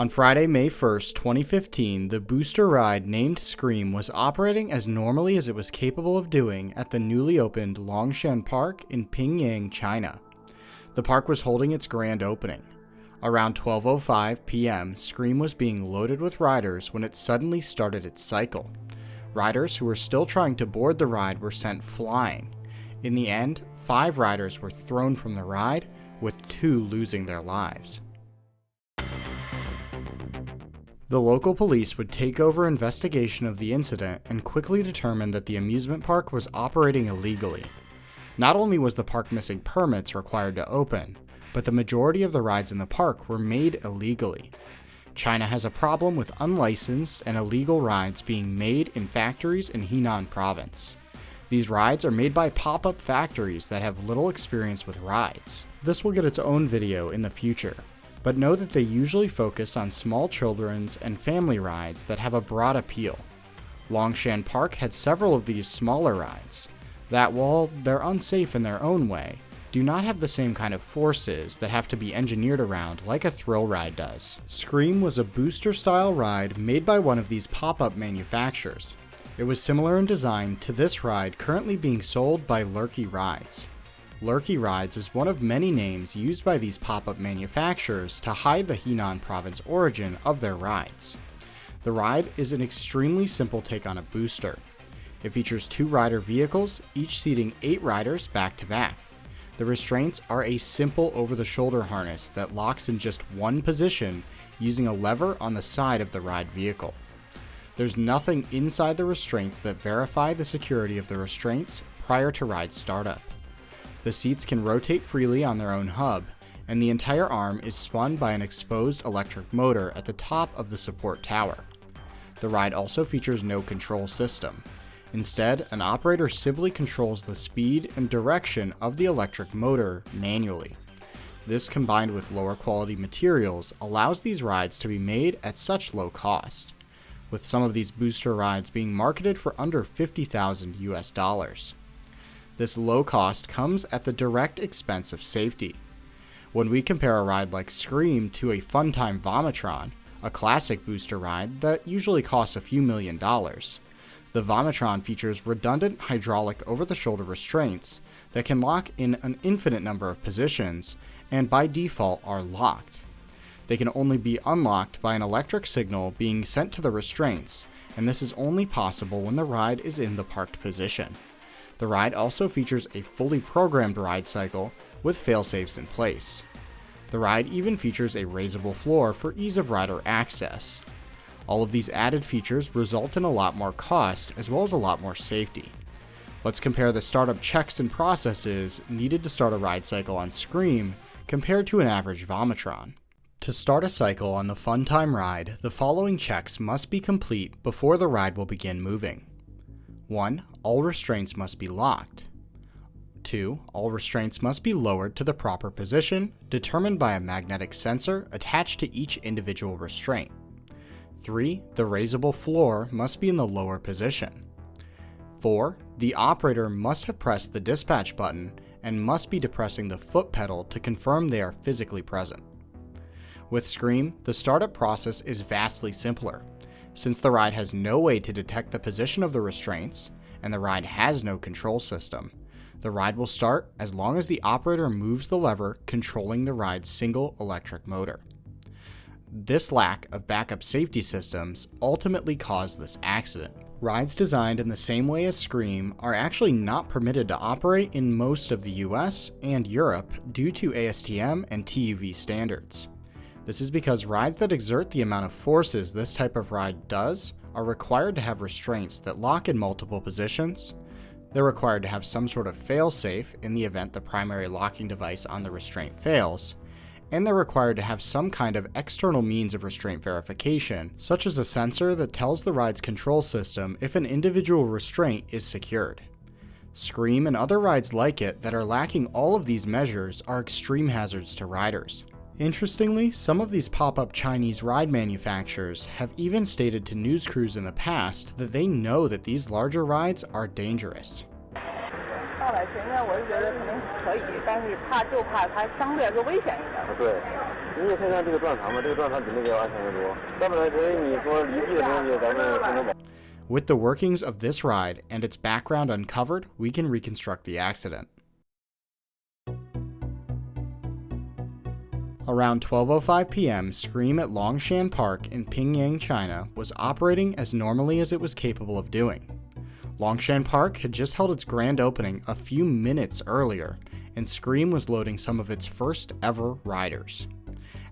On Friday, May 1st, 2015, the booster ride named Scream was operating as normally as it was capable of doing at the newly opened Longshan Park in Pingyang, China. The park was holding its grand opening. Around 12:05 p.m., Scream was being loaded with riders when it suddenly started its cycle. Riders who were still trying to board the ride were sent flying. In the end, 5 riders were thrown from the ride, with 2 losing their lives. The local police would take over investigation of the incident and quickly determined that the amusement park was operating illegally. Not only was the park missing permits required to open, but the majority of the rides in the park were made illegally. China has a problem with unlicensed and illegal rides being made in factories in Henan province. These rides are made by pop-up factories that have little experience with rides. This will get its own video in the future, but know that they usually focus on small children's and family rides that have a broad appeal. Longshan Park had several of these smaller rides that, while they're unsafe in their own way, do not have the same kind of forces that have to be engineered around like a thrill ride does. Scream was a booster-style ride made by one of these pop-up manufacturers. It was similar in design to this ride currently being sold by Lurky Rides. Lurky Rides is one of many names used by these pop-up manufacturers to hide the Henan province origin of their rides. The ride is an extremely simple take on a booster. It features 2 rider vehicles, each seating 8 riders back to back. The restraints are a simple over-the-shoulder harness that locks in just one position using a lever on the side of the ride vehicle. There's nothing inside the restraints that verify the security of the restraints prior to ride startup. The seats can rotate freely on their own hub, and the entire arm is spun by an exposed electric motor at the top of the support tower. The ride also features no control system. Instead, an operator simply controls the speed and direction of the electric motor manually. This, combined with lower quality materials, allows these rides to be made at such low cost, with some of these booster rides being marketed for under $50,000 US. This low cost comes at the direct expense of safety. When we compare a ride like Scream to a Funtime Vomitron, a classic booster ride that usually costs a few $1,000,000, the Vomitron features redundant hydraulic over-the-shoulder restraints that can lock in an infinite number of positions and by default are locked. They can only be unlocked by an electric signal being sent to the restraints, and this is only possible when the ride is in the parked position. The ride also features a fully programmed ride cycle with fail-safes in place. The ride even features a raisable floor for ease of rider access. All of these added features result in a lot more cost as well as a lot more safety. Let's compare the startup checks and processes needed to start a ride cycle on Scream compared to an average Vomitron. To start a cycle on the Funtime ride, the following checks must be complete before the ride will begin moving. 1. All restraints must be locked. 2. All restraints must be lowered to the proper position, determined by a magnetic sensor attached to each individual restraint. 3. The raisable floor must be in the lower position. 4. The operator must have pressed the dispatch button and must be depressing the foot pedal to confirm they are physically present. With Scream, the startup process is vastly simpler. Since the ride has no way to detect the position of the restraints, and the ride has no control system, the ride will start as long as the operator moves the lever controlling the ride's single electric motor. This lack of backup safety systems ultimately caused this accident. Rides designed in the same way as Scream are actually not permitted to operate in most of the US and Europe due to ASTM and TÜV standards. This is because rides that exert the amount of forces this type of ride does are required to have restraints that lock in multiple positions. They're required to have some sort of fail-safe in the event the primary locking device on the restraint fails, and they're required to have some kind of external means of restraint verification, such as a sensor that tells the ride's control system if an individual restraint is secured. Scream and other rides like it that are lacking all of these measures are extreme hazards to riders. Interestingly, some of these pop-up Chinese ride manufacturers have even stated to news crews in the past that they know that these larger rides are dangerous. 上来前面我是觉得肯定是可以，但是就怕它相对来说危险一点。对，你也看看这个撞堂吧，这个撞堂比那个要安全得多。要不然所以你说离地的东西，咱们不能保。With the workings of this ride and its background uncovered, we can reconstruct the accident. Around 12:05 p.m., Scream at Longshan Park in Pingyang, China was operating as normally as it was capable of doing. Longshan Park had just held its grand opening a few minutes earlier, and Scream was loading some of its first ever riders.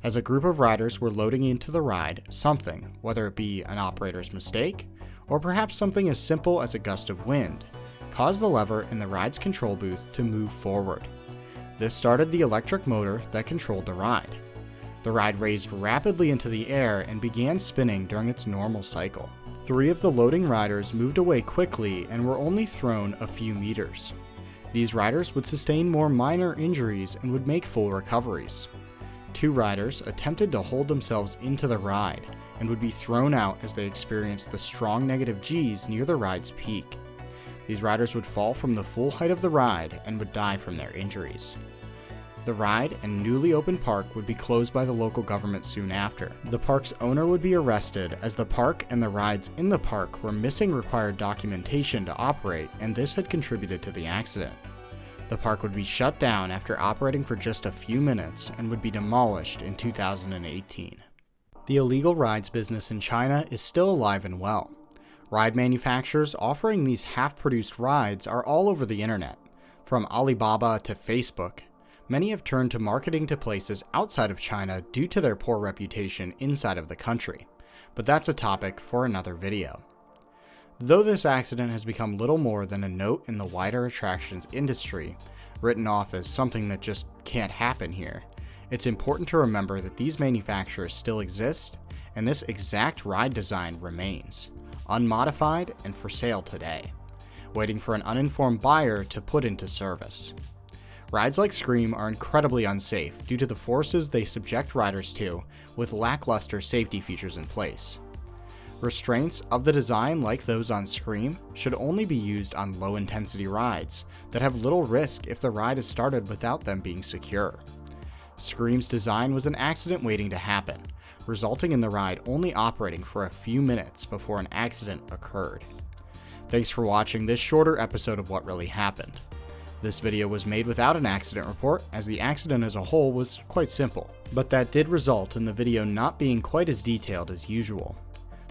As a group of riders were loading into the ride, something, whether it be an operator's mistake, or perhaps something as simple as a gust of wind, caused the lever in the ride's control booth to move forward. This started the electric motor that controlled the ride. The ride raised rapidly into the air and began spinning during its normal cycle. 3 of the loading riders moved away quickly and were only thrown a few meters. These riders would sustain more minor injuries and would make full recoveries. 2 riders attempted to hold themselves into the ride and would be thrown out as they experienced the strong negative G's near the ride's peak. These riders would fall from the full height of the ride and would die from their injuries. The ride and newly opened park would be closed by the local government soon after. The park's owner would be arrested as the park and the rides in the park were missing required documentation to operate, and this had contributed to the accident. The park would be shut down after operating for just a few minutes and would be demolished in 2018. The illegal rides business in China is still alive and well. Ride manufacturers offering these half-produced rides are all over the internet. From Alibaba to Facebook, many have turned to marketing to places outside of China due to their poor reputation inside of the country. But that's a topic for another video. Though this accident has become little more than a note in the wider attractions industry, written off as something that just can't happen here, it's important to remember that these manufacturers still exist, and this exact ride design remains, unmodified and for sale today, waiting for an uninformed buyer to put into service. Rides like Scream are incredibly unsafe due to the forces they subject riders to with lackluster safety features in place. Restraints of the design like those on Scream should only be used on low-intensity rides that have little risk if the ride is started without them being secure. Scream's design was an accident waiting to happen, resulting in the ride only operating for a few minutes before an accident occurred. Thanks for watching this shorter episode of What Really Happened. This video was made without an accident report, as the accident as a whole was quite simple, but that did result in the video not being quite as detailed as usual.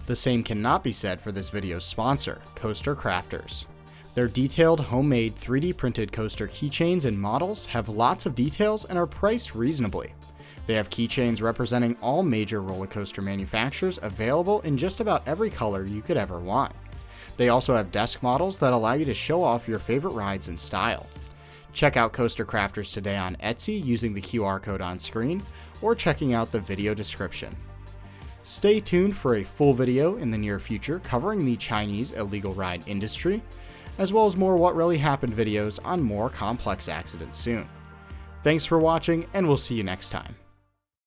The same cannot be said for this video's sponsor, Coaster Crafters. Their detailed, homemade 3D printed coaster keychains and models have lots of details and are priced reasonably. They have keychains representing all major roller coaster manufacturers available in just about every color you could ever want. They also have desk models that allow you to show off your favorite rides in style. Check out Coaster Crafters today on Etsy using the QR code on screen or checking out the video description. Stay tuned for a full video in the near future covering the Chinese illegal ride industry, as well as more What Really Happened videos on more complex accidents soon. Thanks for watching, and we'll see you next time.